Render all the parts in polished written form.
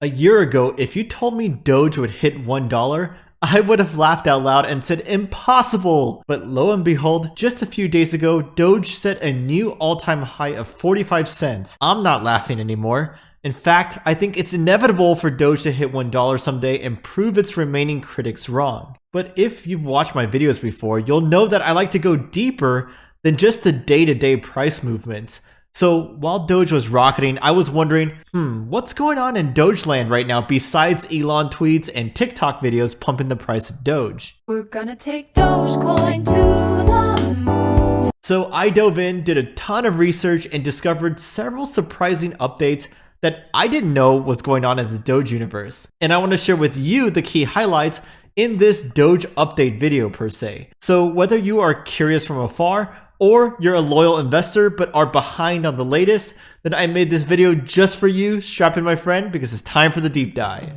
A year ago, if you told me Doge would hit $1, I would have laughed out loud and said impossible! But lo and behold, just a few days ago, Doge set a new all-time high of 45 cents. I'm not laughing anymore. In fact, I think it's inevitable for Doge to hit $1 someday and prove its remaining critics wrong. But if you've watched my videos before, you'll know that I like to go deeper than just the day-to-day price movements. So while Doge was rocketing, I was wondering, what's going on in Doge land right now besides Elon tweets and TikTok videos pumping the price of Doge? We're gonna take Dogecoin to the moon. So I dove in, did a ton of research, and discovered several surprising updates that I didn't know was going on in the Doge universe. And I want to share with you the key highlights in this Doge update video per se. So whether you are curious from afar, or you're a loyal investor but are behind on the latest, then I made this video just for you. Strap in, my friend, because it's time for the deep dive.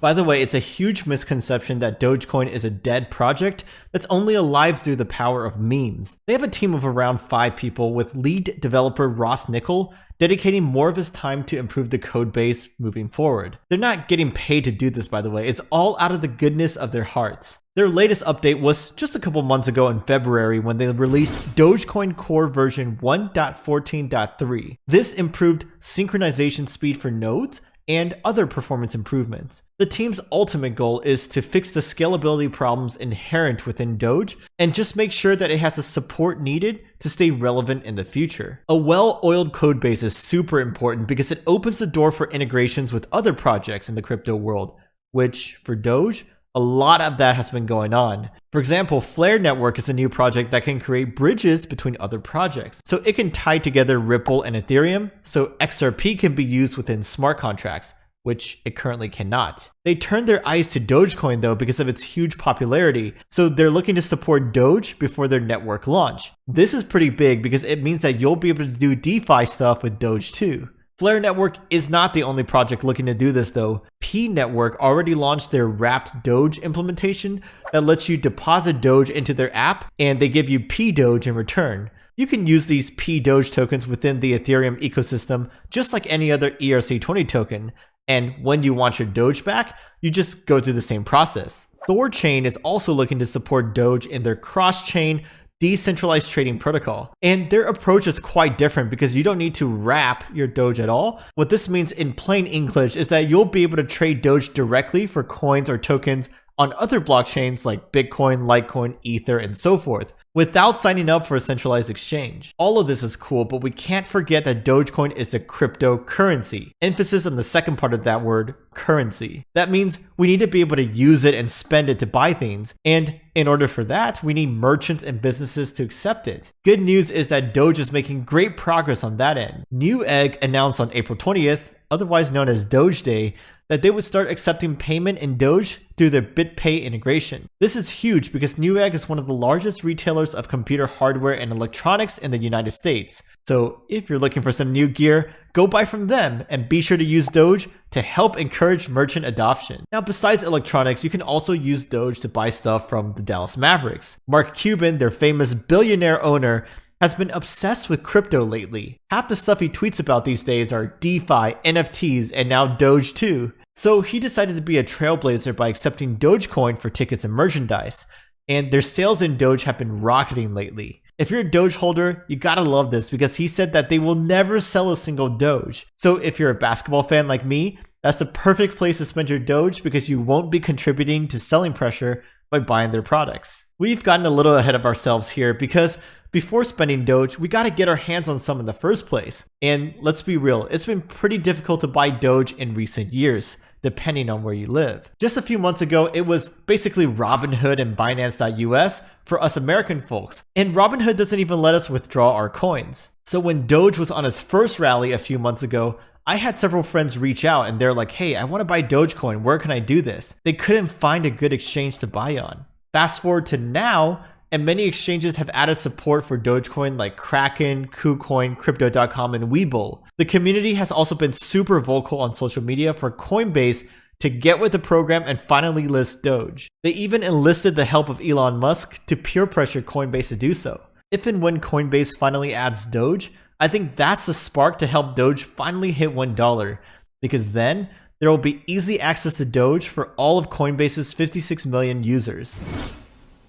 By the way, it's a huge misconception that Dogecoin is a dead project that's only alive through the power of memes. They have a team of around 5 people, with lead developer Ross Nickel dedicating more of his time to improve the code base moving forward. They're not getting paid to do this, by the way. It's all out of the goodness of their hearts. Their latest update was just a couple months ago in February when they released Dogecoin Core version 1.14.3. This improved synchronization speed for nodes and other performance improvements. The team's ultimate goal is to fix the scalability problems inherent within Doge and just make sure that it has the support needed to stay relevant in the future. A well-oiled code base is super important because it opens the door for integrations with other projects in the crypto world, which for Doge, a lot of that has been going on. For example, Flare Network is a new project that can create bridges between other projects. So it can tie together Ripple and Ethereum, so XRP can be used within smart contracts, which it currently cannot. They turned their eyes to Dogecoin though because of its huge popularity, so they're looking to support Doge before their network launch. This is pretty big because it means that you'll be able to do DeFi stuff with Doge too. Flare Network is not the only project looking to do this though. P Network already launched their wrapped Doge implementation that lets you deposit Doge into their app and they give you P Doge in return. You can use these P Doge tokens within the Ethereum ecosystem just like any other ERC20 token. And when you want your Doge back, you just go through the same process. Thorchain is also looking to support Doge in their cross-chain decentralized trading protocol. And their approach is quite different because you don't need to wrap your Doge at all. What this means in plain English is that you'll be able to trade Doge directly for coins or tokens on other blockchains like Bitcoin, Litecoin, Ether, and so forth, without signing up for a centralized exchange. All of this is cool, but we can't forget that Dogecoin is a cryptocurrency. Emphasis on the second part of that word, currency. That means we need to be able to use it and spend it to buy things. And in order for that, we need merchants and businesses to accept it. Good news is that Doge is making great progress on that end. Newegg announced on April 20th, otherwise known as Doge Day, that they would start accepting payment in Doge through their BitPay integration. This is huge because Newegg is one of the largest retailers of computer hardware and electronics in the United States. So if you're looking for some new gear, go buy from them and be sure to use Doge to help encourage merchant adoption. Now, besides electronics, you can also use Doge to buy stuff from the Dallas Mavericks. Mark Cuban, their famous billionaire owner, has been obsessed with crypto lately. Half the stuff he tweets about these days are DeFi, NFTs, and now Doge too. So he decided to be a trailblazer by accepting Dogecoin for tickets and merchandise. And their sales in Doge have been rocketing lately. If you're a Doge holder, you gotta love this because he said that they will never sell a single Doge. So if you're a basketball fan like me, that's the perfect place to spend your Doge because you won't be contributing to selling pressure by buying their products. We've gotten a little ahead of ourselves here because before spending Doge, we gotta get our hands on some in the first place. And let's be real, it's been pretty difficult to buy Doge in recent years, depending on where you live. Just a few months ago, it was basically Robinhood and Binance.us for us American folks. And Robinhood doesn't even let us withdraw our coins. So when Doge was on its first rally a few months ago, I had several friends reach out and they're like, hey, I wanna buy Dogecoin, where can I do this? They couldn't find a good exchange to buy on. Fast forward to now, and many exchanges have added support for Dogecoin like Kraken, KuCoin, Crypto.com, and Webull. The community has also been super vocal on social media for Coinbase to get with the program and finally list Doge. They even enlisted the help of Elon Musk to peer pressure Coinbase to do so. If and when Coinbase finally adds Doge, I think that's the spark to help Doge finally hit $1, because then there will be easy access to Doge for all of Coinbase's 56 million users.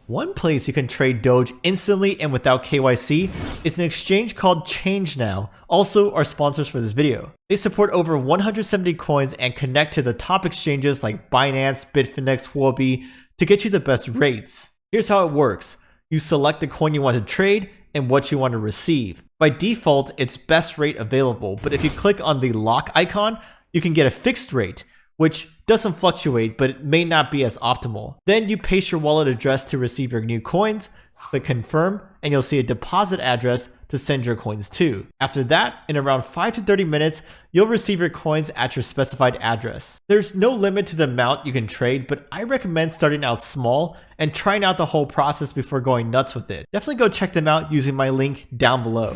One place you can trade Doge instantly and without KYC is an exchange called ChangeNOW, also our sponsors for this video. They support over 170 coins and connect to the top exchanges like Binance, Bitfinex, Huobi to get you the best rates. Here's how it works. You select the coin you want to trade and what you want to receive. By default, it's best rate available, but if you click on the lock icon, you can get a fixed rate, which doesn't fluctuate, but it may not be as optimal. Then you paste your wallet address to receive your new coins, click confirm, and you'll see a deposit address to send your coins to. After that, in around 5 to 30 minutes, you'll receive your coins at your specified address. There's no limit to the amount you can trade, but I recommend starting out small and trying out the whole process before going nuts with it. Definitely go check them out using my link down below.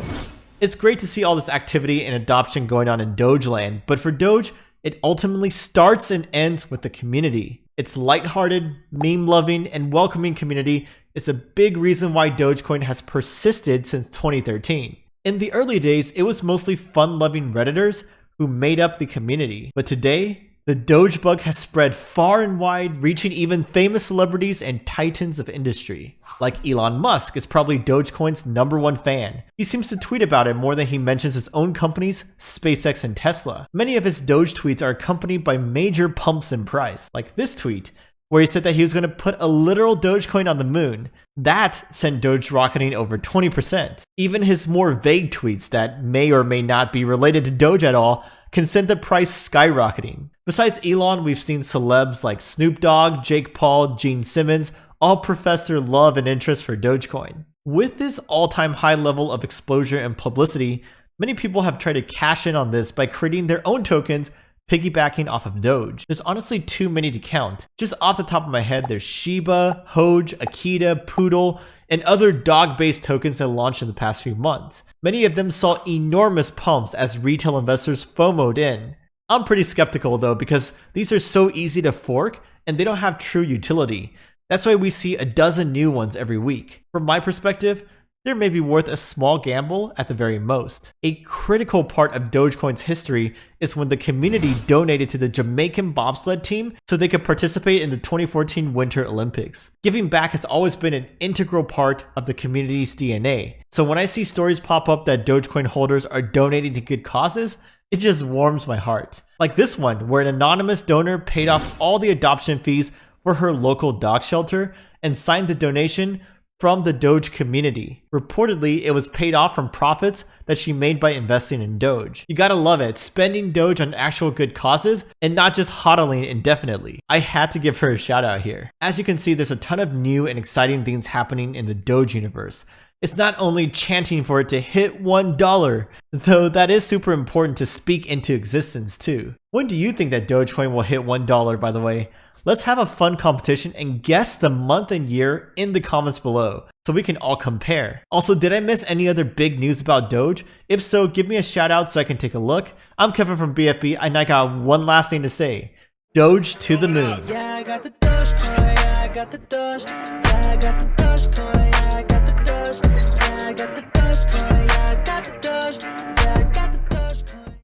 It's great to see all this activity and adoption going on in Doge land, but for Doge, it ultimately starts and ends with the community. Its lighthearted, meme-loving, and welcoming community is a big reason why Dogecoin has persisted since 2013. In the early days, it was mostly fun-loving Redditors who made up the community. But today, the Doge bug has spread far and wide, reaching even famous celebrities and titans of industry. Like Elon Musk is probably Dogecoin's #1 fan. He seems to tweet about it more than he mentions his own companies, SpaceX and Tesla. Many of his Doge tweets are accompanied by major pumps in price, like this tweet, where he said that he was going to put a literal Dogecoin on the moon. That sent Doge rocketing over 20%. Even his more vague tweets that may or may not be related to Doge at all can send the price skyrocketing. Besides Elon, we've seen celebs like Snoop Dogg, Jake Paul, Gene Simmons all profess their love and interest for Dogecoin. With this all-time high level of exposure and publicity, many people have tried to cash in on this by creating their own tokens piggybacking off of Doge. There's honestly too many to count. Just off the top of my head, there's Shiba, Hoj, Akita, Poodle, and other dog-based tokens that launched in the past few months. Many of them saw enormous pumps as retail investors FOMO'd in. I'm pretty skeptical though, because these are so easy to fork and they don't have true utility. That's why we see a dozen new ones every week. From my perspective, they may be worth a small gamble at the very most. A critical part of Dogecoin's history is when the community donated to the Jamaican bobsled team so they could participate in the 2014 Winter Olympics. Giving back has always been an integral part of the community's DNA. So when I see stories pop up that Dogecoin holders are donating to good causes, it just warms my heart. Like this one, where an anonymous donor paid off all the adoption fees for her local dog shelter and signed the donation from the Doge community. Reportedly, it was paid off from profits that she made by investing in Doge. You gotta love it, spending Doge on actual good causes and not just hodling indefinitely. I had to give her a shout out here. As you can see, there's a ton of new and exciting things happening in the Doge universe. It's not only chanting for it to hit $1, though that is super important to speak into existence too. When do you think that Dogecoin will hit $1, by the way? Let's have a fun competition and guess the month and year in the comments below so we can all compare. Also, did I miss any other big news about Doge? If so, give me a shout out so I can take a look. I'm Kevin from BFB and I got one last thing to say. Doge to the moon. Yeah, I got the Dogecoin, yeah, I got the Doge, yeah, I got the Dogecoin, yeah, I got the Doge, yeah, I got the